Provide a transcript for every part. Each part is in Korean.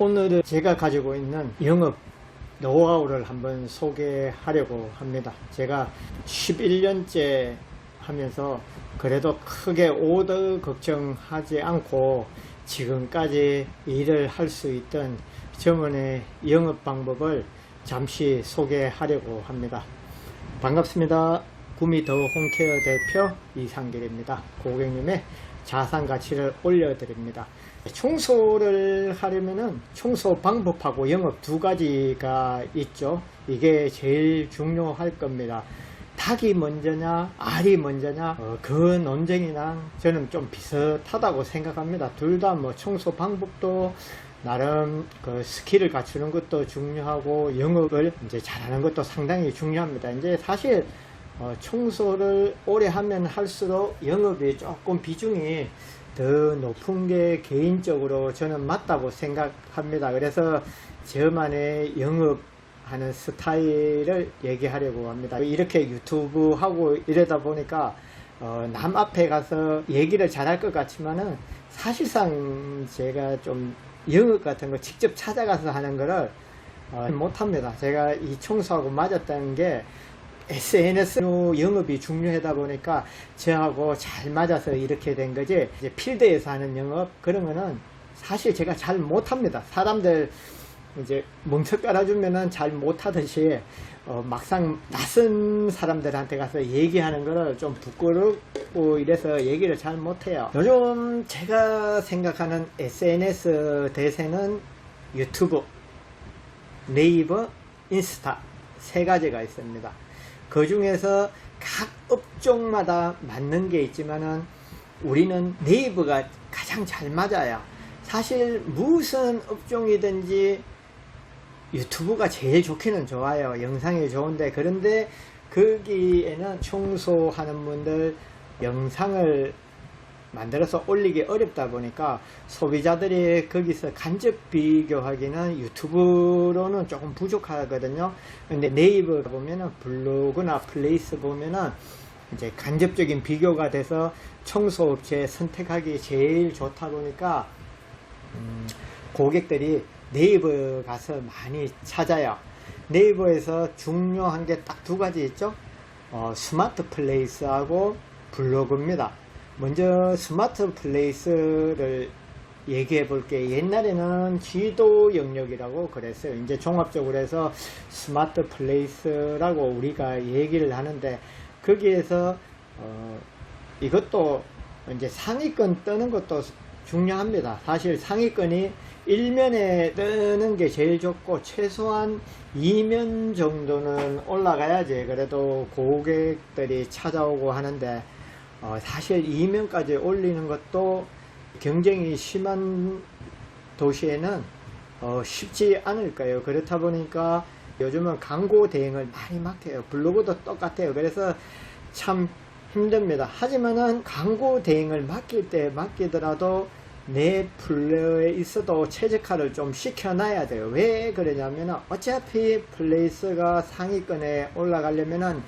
오늘은 제가 가지고 있는 영업 노하우를 한번 소개하려고 합니다. 제가 11년째 하면서 그래도 크게 오더 걱정하지 않고 지금까지 일을 할 수 있던 저만의 영업 방법을 잠시 소개하려고 합니다. 반갑습니다. 구미더 홈케어 대표 이상길입니다. 고객님의 자산 가치를 올려드립니다. 청소를 하려면은 청소 방법하고 영업 두 가지가 있죠. 이게 제일 중요할 겁니다. 닭이 먼저냐 알이 먼저냐 그 논쟁이랑 저는 좀 비슷하다고 생각합니다. 둘 다 뭐 청소 방법도 나름 그 스킬을 갖추는 것도 중요하고 영업을 이제 잘하는 것도 상당히 중요합니다. 이제 사실 청소를 오래 하면 할수록 영업이 조금 비중이 더 높은 게 개인적으로 저는 맞다고 생각합니다. 그래서 저만의 영업하는 스타일을 얘기하려고 합니다. 이렇게 유튜브 하고 이러다 보니까 남 앞에 가서 얘기를 잘할 것 같지만은 사실상 제가 좀 영업 같은 거 직접 찾아가서 하는 거를 못합니다. 제가 이 청소하고 맞았다는 게 SNS 영업이 중요하다 보니까 저하고 잘 맞아서 이렇게 된 거지, 이제 필드에서 하는 영업 그런 거는 사실 제가 잘 못합니다. 사람들 이제 멍석 깔아주면은 잘 못하듯이 막상 낯선 사람들한테 가서 얘기하는 거를 좀 부끄럽고 이래서 얘기를 잘 못해요. 요즘 제가 생각하는 SNS 대세는 유튜브, 네이버, 인스타 세 가지가 있습니다. 그 중에서 각 업종마다 맞는 게 있지만은 우리는 네이버가 가장 잘 맞아요. 사실 무슨 업종이든지 유튜브가 제일 좋기는 좋아요. 영상이 좋은데, 그런데 거기에는 청소하는 분들 영상을 만들어서 올리기 어렵다 보니까 소비자들이 거기서 간접 비교하기는 유튜브로는 조금 부족하거든요. 근데 네이버 보면은 블로그나 플레이스 보면은 이제 간접적인 비교가 돼서 청소업체 선택하기 제일 좋다 보니까 고객들이 네이버 가서 많이 찾아요. 네이버에서 중요한 게 딱 두 가지 있죠. 스마트 플레이스하고 블로그입니다. 먼저 스마트 플레이스를 얘기해 볼게요. 옛날에는 지도 영역이라고 그랬어요. 이제 종합적으로 해서 스마트 플레이스라고 우리가 얘기를 하는데, 거기에서 이것도 이제 상위권 뜨는 것도 중요합니다. 사실 상위권이 1면에 뜨는 게 제일 좋고 최소한 2면 정도는 올라가야지 그래도 고객들이 찾아오고 하는데, 사실 2면까지 올리는 것도 경쟁이 심한 도시에는 쉽지 않을 거예요. 그렇다 보니까 요즘은 광고 대행을 많이 맡겨요. 블로그도 똑같아요. 그래서 참 힘듭니다. 하지만은 광고 대행을 맡길 때 맡기더라도 내 플레이어에 있어도 최적화를 좀 시켜놔야 돼요. 왜 그러냐면은 어차피 플레이스가 상위권에 올라가려면은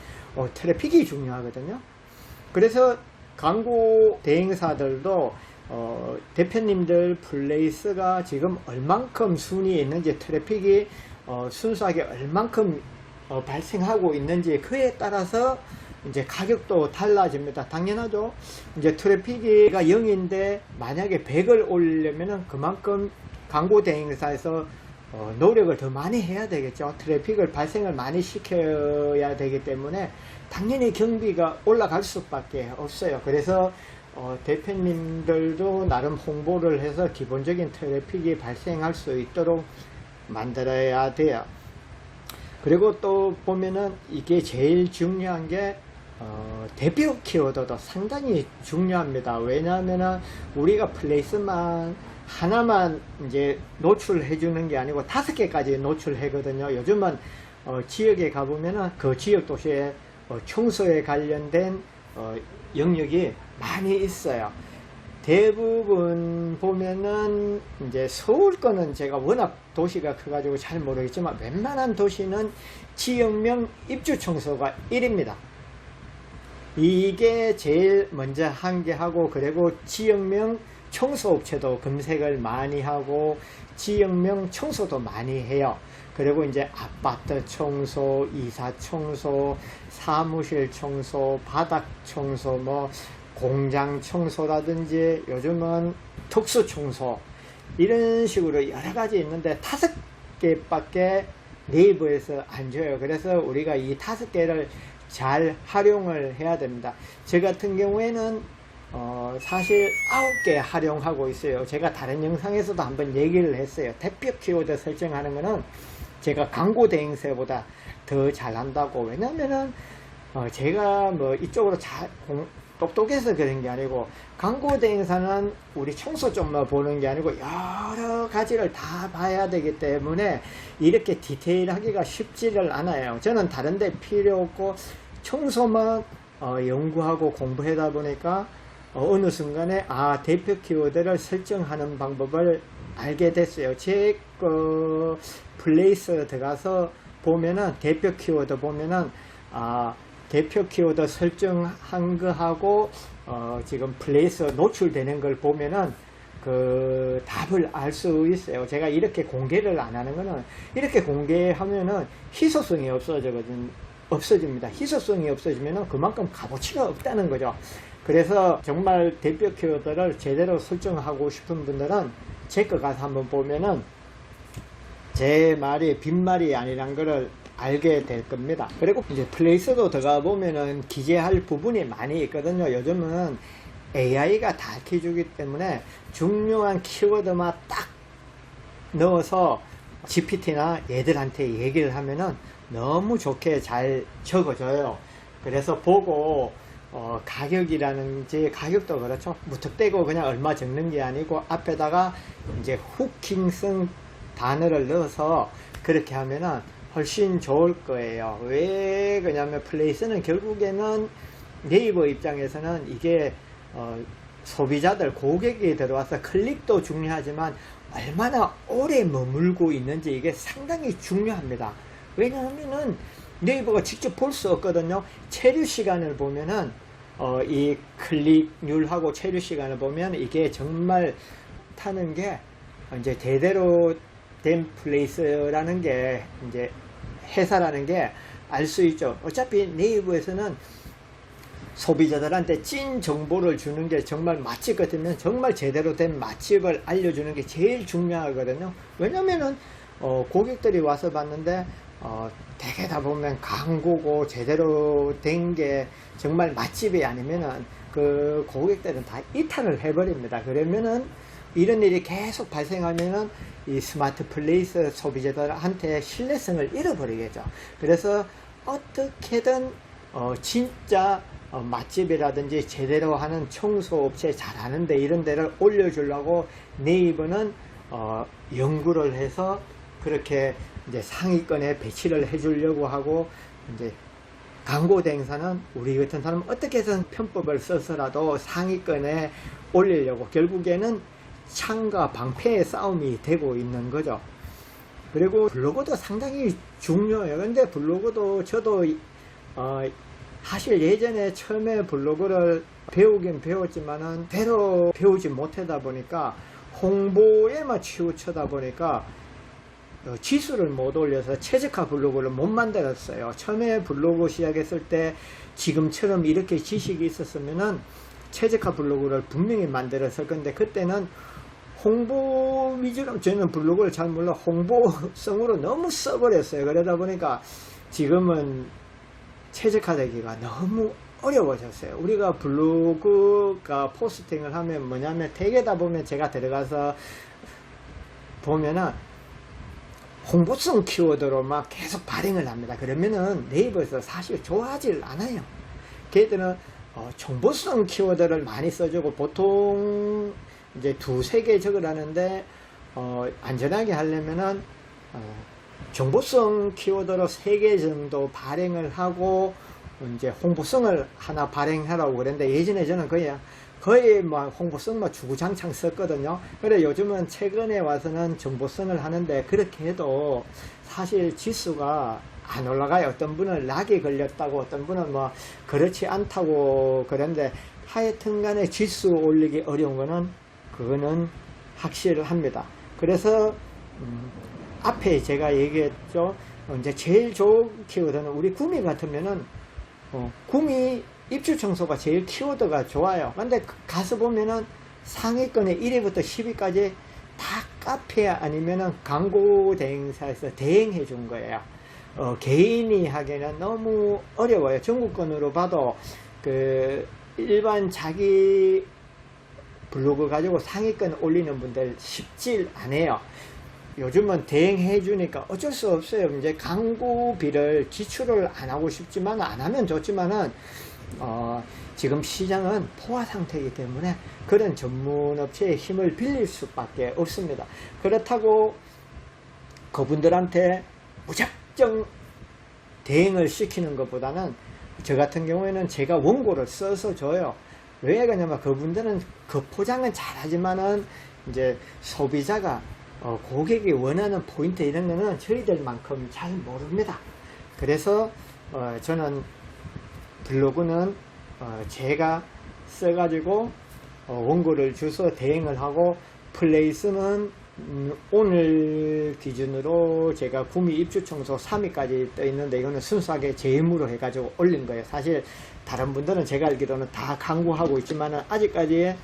트래픽이 중요하거든요. 그래서 광고 대행사들도 대표님들 플레이스가 지금 얼만큼 순위에 있는지, 트래픽이 순수하게 얼만큼 발생하고 있는지, 그에 따라서 이제 가격도 달라집니다. 당연하죠. 이제 트래픽이 0인데 만약에 100을 올리려면은 그만큼 광고 대행사에서 노력을 더 많이 해야 되겠죠. 트래픽을 발생을 많이 시켜야 되기 때문에 당연히 경비가 올라갈 수밖에 없어요. 그래서 대표님들도 나름 홍보를 해서 기본적인 트래픽이 발생할 수 있도록 만들어야 돼요. 그리고 또 보면은 이게 제일 중요한 게 대표 키워드도 상당히 중요합니다. 왜냐하면은 우리가 플레이스만 하나만 이제 노출해 주는 게 아니고 5개까지 노출하거든요. 요즘은 지역에 가보면은 그 지역 도시에 청소에 관련된 영역이 많이 있어요. 대부분 보면은 이제 서울 거는 제가 워낙 도시가 커가지고 잘 모르겠지만 웬만한 도시는 지역명 입주 청소가 1입니다. 이게 제일 먼저 한 개 하고, 그리고 지역명 청소업체도 검색을 많이 하고 지역명 청소도 많이 해요. 그리고 이제 아파트 청소, 이사 청소, 사무실 청소, 바닥 청소, 뭐 공장 청소라든지 요즘은 특수 청소 이런 식으로 여러 가지 있는데 5개밖에 네이버에서 안 줘요. 그래서 우리가 이 5개를 잘 활용을 해야 됩니다. 저 같은 경우에는 사실 9개 활용하고 있어요. 제가 다른 영상에서도 한번 얘기를 했어요. 대표 키워드 설정하는 거는 제가 광고 대행사보다 더 잘한다고. 왜냐면은 제가 뭐 이쪽으로 똑똑해서 그런 게 아니고, 광고 대행사는 우리 청소 쪽만 보는 게 아니고 여러 가지를 다 봐야 되기 때문에 이렇게 디테일하기가 쉽지를 않아요. 저는 다른 데 필요 없고 청소만 연구하고 공부하다 보니까 어느 순간에 대표 키워드를 설정하는 방법을 알게 됐어요. 제 플레이스 들어가서 보면은 대표 키워드 보면은 대표 키워드 설정한 거하고 지금 플레이스 노출되는 걸 보면은 그 답을 알 수 있어요. 제가 이렇게 공개를 안 하는 거는, 이렇게 공개하면은 희소성이 없어집니다. 희소성이 없어지면은 그만큼 값어치가 없다는 거죠. 그래서 정말 대표 키워드를 제대로 설정하고 싶은 분들은 제 거 가서 한번 보면은 제 말이 빈말이 아니란 거를 알게 될 겁니다. 그리고 이제 플레이스도 들어가 보면은 기재할 부분이 많이 있거든요. 요즘은 AI가 다 키워주기 때문에 중요한 키워드만 딱 넣어서 GPT나 얘들한테 얘기를 하면은 너무 좋게 잘 적어줘요. 그래서 보고 가격이라는지, 가격도 그렇죠. 무턱대고 그냥 얼마 적는 게 아니고 앞에다가 이제 후킹성 단어를 넣어서 그렇게 하면은 훨씬 좋을 거예요. 왜 그러냐면 플레이스는 결국에는 네이버 입장에서는 이게 소비자들, 고객이 들어와서 클릭도 중요하지만 얼마나 오래 머물고 있는지 이게 상당히 중요합니다. 왜냐하면은 네이버가 직접 볼 수 없거든요. 체류 시간을 보면은 이 클릭률하고 체류 시간을 보면 이게 정말 타는 게 이제 제대로 된 플레이스라는 게, 이제 회사라는 게 알 수 있죠. 어차피 네이버에서는 소비자들한테 찐 정보를 주는 게, 정말 맛집 같으면 정말 제대로 된 맛집을 알려주는 게 제일 중요하거든요. 왜냐면은 고객들이 와서 봤는데 대개 다 보면 광고고 제대로 된 게 정말 맛집이 아니면은 그 고객들은 다 이탈을 해버립니다. 그러면은 이런 일이 계속 발생하면은 이 스마트 플레이스 소비자들한테 신뢰성을 잃어버리겠죠. 그래서 어떻게든 진짜 맛집이라든지 제대로 하는 청소업체 잘하는데 이런 데를 올려주려고 네이버는 연구를 해서 그렇게 이제 상위권에 배치를 해주려고 하고, 이제 광고 대행사는 우리 같은 사람은 어떻게 해서 편법을 써서라도 상위권에 올리려고 결국에는 창과 방패의 싸움이 되고 있는 거죠. 그리고 블로그도 상당히 중요해요. 근데 블로그도 저도 사실 예전에 처음에 블로그를 배우긴 배웠지만은 대로 배우지 못하다 보니까 홍보에만 치우쳐다 보니까 지수를 못 올려서 최적화 블로그를 못 만들었어요. 처음에 블로그 시작했을 때 지금처럼 이렇게 지식이 있었으면은 최적화 블로그를 분명히 만들었을 건데, 그때는 홍보 위주로, 저는 블로그를 잘 몰라 홍보성으로 너무 써버렸어요. 그러다 보니까 지금은 최적화되기가 너무 어려워졌어요. 우리가 블로그가 포스팅을 하면 뭐냐면 대개다 보면 제가 들어가서 보면은 홍보성 키워드로 막 계속 발행을 합니다. 그러면은 네이버에서 사실 좋아하질 않아요. 걔들은 정보성 키워드를 많이 써주고, 보통 이제 2-3개 적으라는데 안전하게 하려면은 정보성 키워드로 3개 정도 발행을 하고 이제 홍보성을 하나 발행하라고 그랬는데, 예전에 저는 거의 뭐 홍보성만 주구장창 썼거든요. 그래 요즘은 최근에 와서는 정보성을 하는데, 그렇게 해도 사실 지수가 안 올라가요. 어떤 분은 락이 걸렸다고, 어떤 분은 뭐 그렇지 않다고 그런데, 하여튼 간에 지수 올리기 어려운 거는 그거는 확실합니다. 그래서 앞에 제가 얘기했죠. 이제 제일 좋은 키워드는 우리 구미 같으면은 구미 입주 청소가 제일 키워드가 좋아요. 근데 가서 보면은 상위권에 1위부터 10위까지 다 카페 아니면은 광고 대행사에서 대행해 준 거예요. 개인이 하기에는 너무 어려워요. 전국권으로 봐도 그 일반 자기 블로그 가지고 상위권 올리는 분들 쉽지 않아요. 요즘은 대행해 주니까 어쩔 수 없어요. 이제 광고비를 지출을 안 하고 싶지만 안 하면 좋지만은 지금 시장은 포화 상태이기 때문에 그런 전문 업체의 힘을 빌릴 수밖에 없습니다. 그렇다고 그분들한테 무작정 대행을 시키는 것보다는 저 같은 경우에는 제가 원고를 써서 줘요. 왜 그러냐면 그분들은 그 포장은 잘하지만은 이제 소비자가 고객이 원하는 포인트 이런 거는 저희들만큼 잘 모릅니다. 그래서 저는 블로그는 제가 써가지고 원고를 주서 대행을 하고, 플레이스는 오늘 기준으로 제가 구미 입주 청소 3위까지 떠 있는데 이거는 순수하게 제 힘으로 해가지고 올린 거예요. 사실 다른 분들은 제가 알기로는 다 광고하고 있지만은 아직까지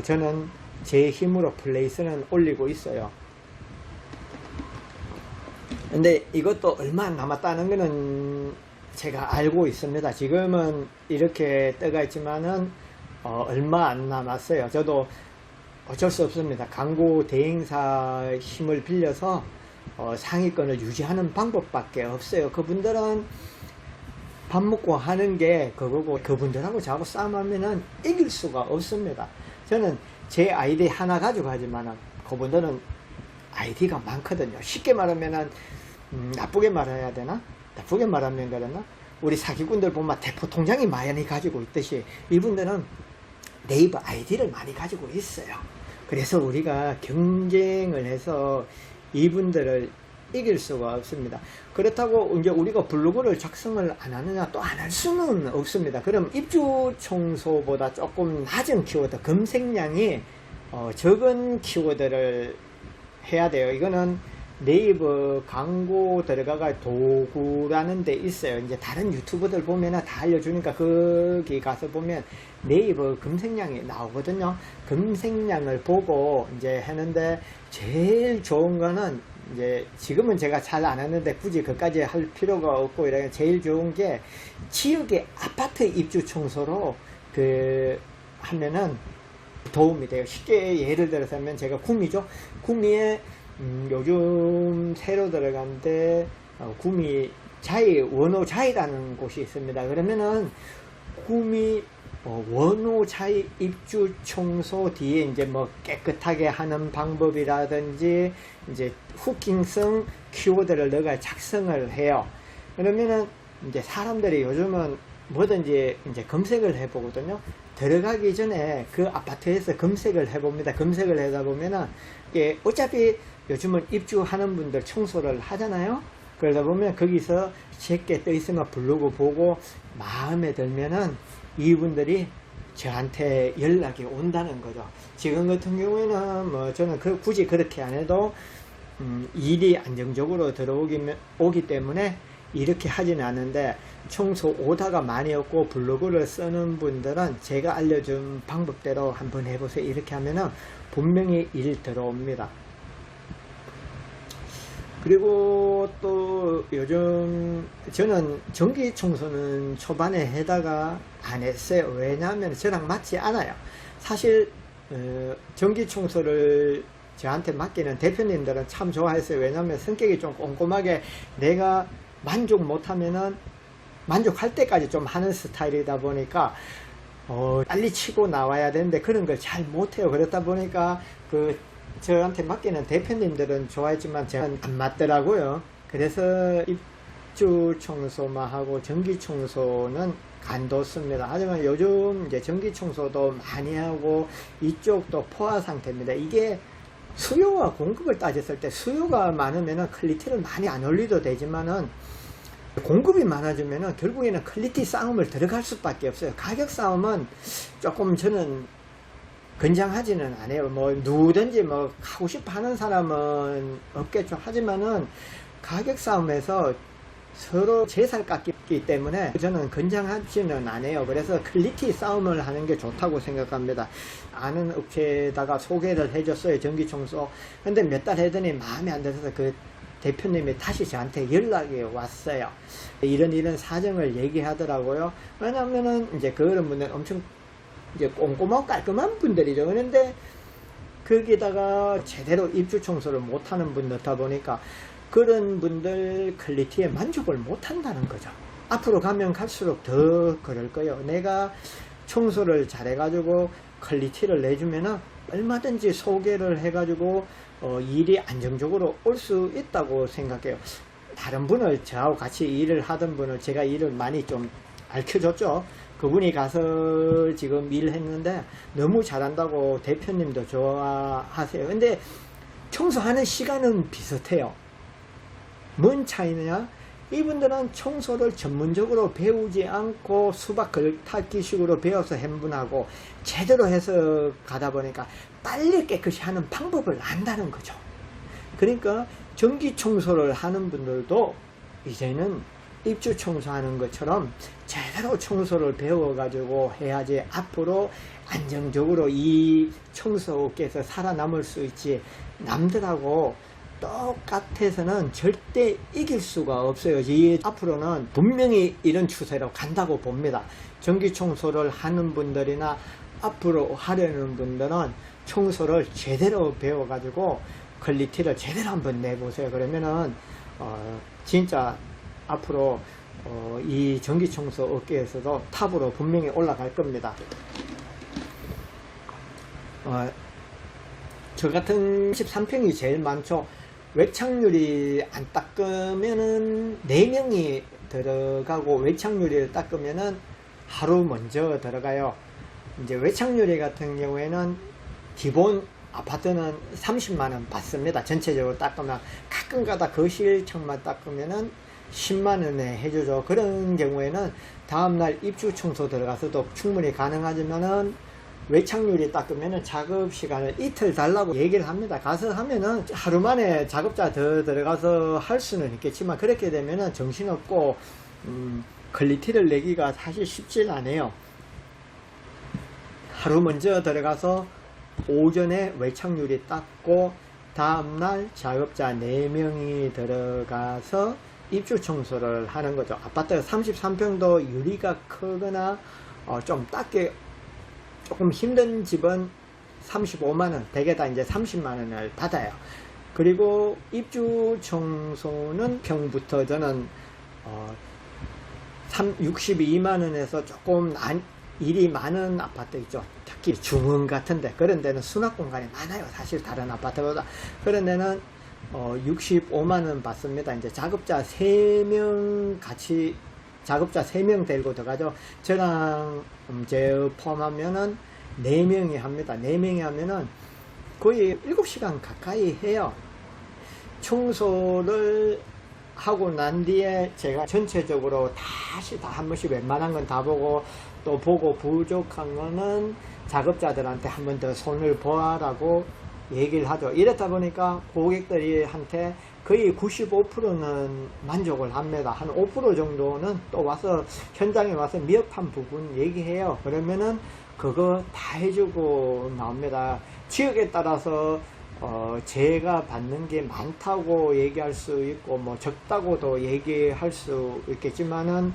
저는 제 힘으로 플레이스는 올리고 있어요. 근데 이것도 얼마 안 남았다는 거는 제가 알고 있습니다. 지금은 이렇게 떠가 있지만은 얼마 안 남았어요. 저도 어쩔 수 없습니다. 광고 대행사 힘을 빌려서 상위권을 유지하는 방법밖에 없어요. 그분들은 밥 먹고 하는 게 그거고, 그분들하고 자꾸 싸움하면은 이길 수가 없습니다. 저는 제 아이디 하나 가지고 하지만은 그분들은 아이디가 많거든요. 쉽게 말하면은 나쁘게 말해야 되나? 나쁘게 말하면 그랬나? 우리 사기꾼들 보면 대포 통장이 많이 가지고 있듯이 이분들은 네이버 아이디를 많이 가지고 있어요. 그래서 우리가 경쟁을 해서 이분들을 이길 수가 없습니다. 그렇다고 이제 우리가 블로그를 작성을 안 하느냐, 또 안 할 수는 없습니다. 그럼 입주 청소보다 조금 낮은 키워드, 검색량이 적은 키워드를 해야 돼요. 이거는 네이버 광고 들어가가 도구라는 데 있어요. 이제 다른 유튜버들 보면 다 알려주니까 거기 가서 보면 네이버 검색량이 나오거든요. 검색량을 보고 이제 하는데 제일 좋은 거는 이제 지금은 제가 잘 안 하는데 굳이 그까지 할 필요가 없고, 이렇게 제일 좋은 게 지역의 아파트 입주 청소로 하면은 도움이 돼요. 쉽게 예를 들어서 하면 제가 구미죠. 구미에 요즘 새로 들어간데 구미 자이, 원호 자이라는 곳이 있습니다. 그러면은 구미 원호 자이 입주 청소 뒤에 이제 뭐 깨끗하게 하는 방법이라든지 이제 후킹성 키워드를 넣어가 작성을 해요. 그러면은 이제 사람들이 요즘은 뭐든지 이제 검색을 해보거든요. 들어가기 전에 그 아파트에서 검색을 해봅니다. 검색을 하다 보면은 어차피 요즘은 입주하는 분들 청소를 하잖아요. 그러다 보면 거기서 제게 떠 있으면 블로그 보고 마음에 들면은 이분들이 저한테 연락이 온다는 거죠. 지금 같은 경우에는 뭐 저는 굳이 그렇게 안 해도 일이 안정적으로 오기 때문에 이렇게 하지는 않는데, 청소 오다가 많이 없고 블로그를 쓰는 분들은 제가 알려준 방법대로 한번 해보세요. 이렇게 하면은 분명히 일 들어옵니다. 그리고 또 요즘 저는 전기 청소는 초반에 해다가 안 했어요. 왜냐하면 저랑 맞지 않아요. 사실 전기 청소를 저한테 맡기는 대표님들은 참 좋아했어요. 왜냐하면 성격이 좀 꼼꼼하게, 내가 만족 못하면은 만족할 때까지 좀 하는 스타일이다 보니까 빨리 치고 나와야 되는데 그런 걸 잘 못해요. 그렇다 보니까 저한테 맡기는 대표님들은 좋아했지만 저는 안 맞더라고요. 그래서 입주 청소만 하고 전기 청소는 간뒀습니다. 하지만 요즘 이제 전기 청소도 많이 하고 이쪽도 포화 상태입니다. 이게 수요와 공급을 따졌을 때 수요가 많으면은 퀄리티를 많이 안 올려도 되지만은 공급이 많아지면은 결국에는 퀄리티 싸움을 들어갈 수밖에 없어요. 가격 싸움은 조금 저는 건장하지는 않아요. 뭐 누구든지 뭐 하고 싶어 하는 사람은 없겠죠. 하지만은 가격 싸움에서 서로 제살 깎기 때문에 저는 건장하지는 않아요. 그래서 퀄리티 싸움을 하는 게 좋다고 생각합니다. 아는 업체에다가 소개를 해줬어요. 전기청소. 근데 몇 달 했더니 마음에 안 들어서 그 대표님이 다시 저한테 연락이 왔어요. 이런 사정을 얘기하더라고요. 왜냐면은 이제 그런 분들 엄청 이제 꼼꼼하고 깔끔한 분들이죠. 그런데 거기다가 제대로 입주 청소를 못하는 분 넣다 보니까 그런 분들 퀄리티에 만족을 못한다는 거죠. 앞으로 가면 갈수록 더 그럴 거예요. 내가 청소를 잘해가지고 퀄리티를 내주면은 얼마든지 소개를 해가지고 일이 안정적으로 올 수 있다고 생각해요. 다른 분을 저하고 같이 일을 하던 분을 제가 일을 많이 좀 알려줬죠. 그분이 가서 지금 일했는데 너무 잘한다고 대표님도 좋아하세요. 근데 청소하는 시간은 비슷해요. 뭔 차이냐? 이분들은 청소를 전문적으로 배우지 않고 수박 걸타기식으로 배워서 한 분하고 제대로 해서 가다 보니까 빨리 깨끗이 하는 방법을 안다는 거죠. 그러니까 전기 청소를 하는 분들도 이제는 입주 청소하는 것처럼 제대로 청소를 배워가지고 해야지 앞으로 안정적으로 이 청소업계에서 살아남을 수 있지. 남들하고 똑같아서는 절대 이길 수가 없어요. 이 앞으로는 분명히 이런 추세로 간다고 봅니다. 전기 청소를 하는 분들이나 앞으로 하려는 분들은 청소를 제대로 배워가지고 퀄리티를 제대로 한번 내보세요. 그러면은 진짜 앞으로 이 전기 청소 업계에서도 탑으로 분명히 올라갈 겁니다. 저 같은 13평이 제일 많죠. 외창유리 안 닦으면은 4명이 들어가고 외창유리를 닦으면은 하루 먼저 들어가요. 이제 외창유리 같은 경우에는 기본 아파트는 30만원 받습니다. 전체적으로 닦으면 가끔가다 거실 창만 닦으면은 10만원에 해주죠. 그런 경우에는 다음날 입주 청소 들어가서도 충분히 가능하지만은 외창유리 닦으면은 작업 시간을 이틀 달라고 얘기를 합니다. 가서 하면은 하루 만에 작업자 더 들어가서 할 수는 있겠지만 그렇게 되면은 정신없고 퀄리티를 내기가 사실 쉽진 않아요. 하루 먼저 들어가서 오전에 외창유리 닦고 다음날 작업자 4명이 들어가서 입주 청소를 하는 거죠. 아파트 33평도 유리가 크거나 좀 닦기 조금 힘든 집은 35만원, 대개다 이제 30만원을 받아요. 그리고 입주 청소는 평부터 저는 62만원에서 조금 일이 많은 아파트 있죠. 특히 중흥 같은데 그런 데는 수납 공간이 많아요. 사실 다른 아파트보다. 그런 데는 65만원 받습니다. 이제 작업자 3명 같이 작업자 3명 데리고 들어가죠. 저랑 제 포함하면은 4명이 합니다. 4명이 하면은 거의 7시간 가까이 해요. 청소를 하고 난 뒤에 제가 전체적으로 다시 다 한 번씩 웬만한 건 다 보고 또 보고 부족한 거는 작업자들한테 한 번 더 손을 보아라고 얘기를 하죠. 이렇다 보니까 고객들이 한테 거의 95%는 만족을 합니다. 한 5% 정도는 또 와서 현장에 와서 미흡한 부분 얘기해요. 그러면은 그거 다 해주고 나옵니다. 지역에 따라서 제가 받는 게 많다고 얘기할 수 있고 뭐 적다고도 얘기할 수 있겠지만은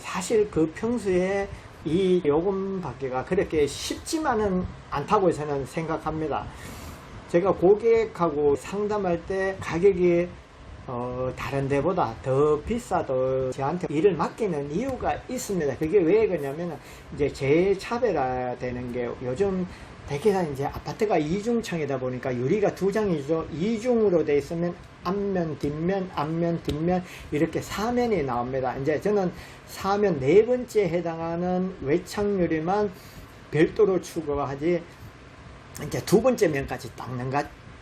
사실 그 평소에 이 요금 받기가 그렇게 쉽지만은 않다고 저는 생각합니다. 제가 고객하고 상담할 때 가격이 다른 데보다 더 비싸도 저한테 일을 맡기는 이유가 있습니다. 그게 왜 그러냐면 이제 제 차별화되는 게 요즘 대개가 이제 아파트가 이중창이다 보니까 유리가 2장이죠. 이중으로 돼 있으면 앞면, 뒷면, 앞면, 뒷면 이렇게 4면이 나옵니다. 이제 저는 4면 4번째 해당하는 외창유리만 별도로 추가하지 이제 2번째 면까지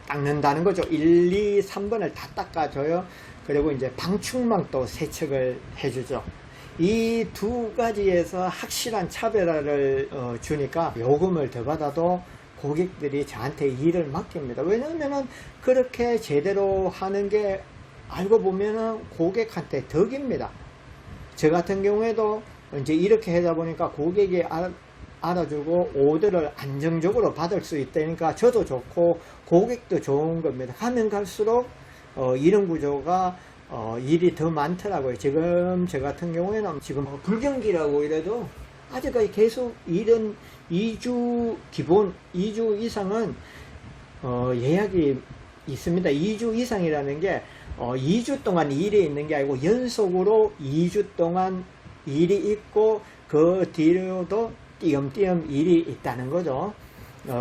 닦는다는 거죠. 1, 2, 3번을 다 닦아줘요. 그리고 이제 방충망도 세척을 해주죠. 이 두 가지에서 확실한 차별화를 주니까 요금을 더 받아도 고객들이 저한테 일을 맡깁니다. 왜냐하면 그렇게 제대로 하는 게 알고 보면은 고객한테 덕입니다. 저 같은 경우에도 이제 이렇게 하다 보니까 고객이 알아주고 오더를 안정적으로 받을 수 있다니까 저도 좋고 고객도 좋은 겁니다. 가면 갈수록 이런 구조가 일이 더 많더라고요. 지금 저 같은 경우에는 지금 불경기라고 이래도 아직까지 계속 일은 2주 기본 2주 이상은 예약이 있습니다. 2주 이상이라는 게 2주 동안 일이 있는 게 아니고 연속으로 2주 동안 일이 있고 그 뒤로도 띄엄띄엄 일이 있다는 거죠.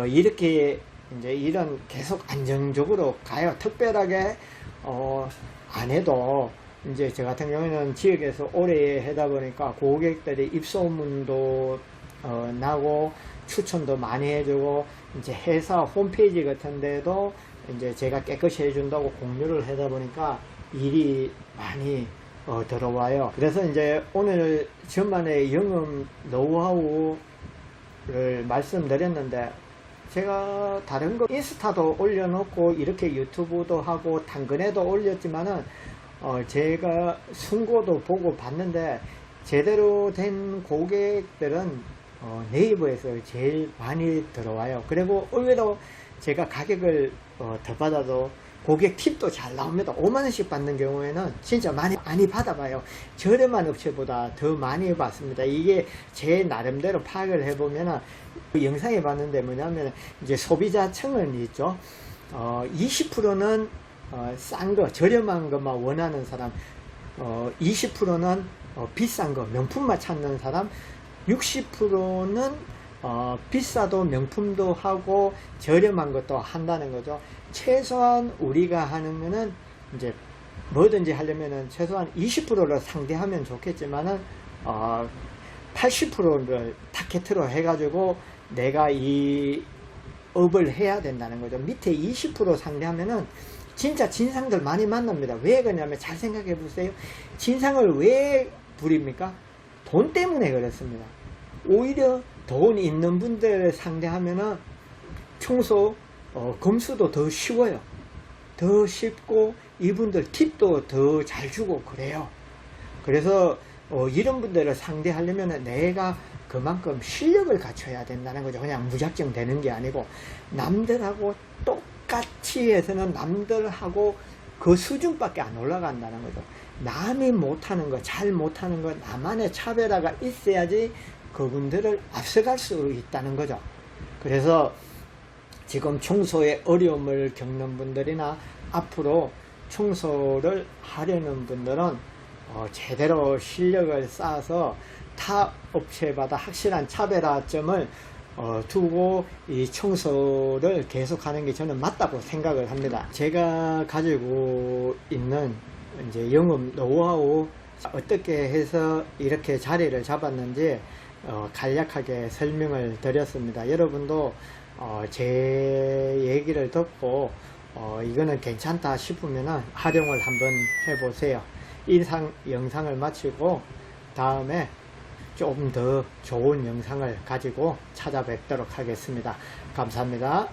이렇게 이제 일은 계속 안정적으로 가요. 특별하게 안 해도 이제 저 같은 경우에는 지역에서 오래 하다 보니까 고객들이 입소문도 나고 추천도 많이 해주고 이제 회사 홈페이지 같은 데도 이제 제가 깨끗이 해준다고 공유를 하다 보니까 일이 많이 들어와요. 그래서 이제 오늘 저만의 영업 노하우를 말씀드렸는데 제가 다른 거 인스타도 올려놓고 이렇게 유튜브도 하고 당근에도 올렸지만은 제가 순고도 보고 봤는데 제대로 된 고객들은 네이버에서 제일 많이 들어와요. 그리고 의외로 제가 가격을 더 받아도 고객 팁도 잘 나옵니다. 5만원씩 받는 경우에는 진짜 많이 받아봐요. 저렴한 업체보다 더 많이 받습니다. 이게 제 나름대로 파악을 해보면은 그 영상에 봤는데 뭐냐면 이제 소비자층은 있죠. 20%는 싼 거, 저렴한 것만 원하는 사람, 20%는 비싼 거, 명품만 찾는 사람, 60%는 비싸도 명품도 하고 저렴한 것도 한다는 거죠. 최소한 우리가 하는 거는 이제 뭐든지 하려면은 최소한 20%를 상대하면 좋겠지만은 80%를 타겟으로 해가지고 내가 이 업을 해야 된다는 거죠. 밑에 20% 상대하면은 진짜 진상들 많이 만납니다. 왜 그러냐면 잘 생각해 보세요. 진상을 왜 부립니까? 돈 때문에 그렇습니다. 오히려 돈 있는 분들을 상대하면은 청소 검수도 더 쉬워요. 더 쉽고 이분들 팁도 더 잘 주고 그래요. 그래서 이런 분들을 상대하려면 내가 그만큼 실력을 갖춰야 된다는 거죠. 그냥 무작정 되는 게 아니고 남들하고 똑같이 해서는 남들하고 그 수준밖에 안 올라간다는 거죠. 남이 못하는 거, 잘 못하는 거, 나만의 차별화가 있어야지 그분들을 앞서갈 수 있다는 거죠. 그래서 지금 청소에 어려움을 겪는 분들이나 앞으로 청소를 하려는 분들은 제대로 실력을 쌓아서 타 업체마다 확실한 차별화점을 두고 이 청소를 계속하는 게 저는 맞다고 생각을 합니다. 제가 가지고 있는 이제 영업 노하우 어떻게 해서 이렇게 자리를 잡았는지 간략하게 설명을 드렸습니다. 여러분도 제 얘기를 듣고 이거는 괜찮다 싶으면 활용을 한번 해보세요. 이 영상을 마치고 다음에 좀 더 좋은 영상을 가지고 찾아뵙도록 하겠습니다. 감사합니다.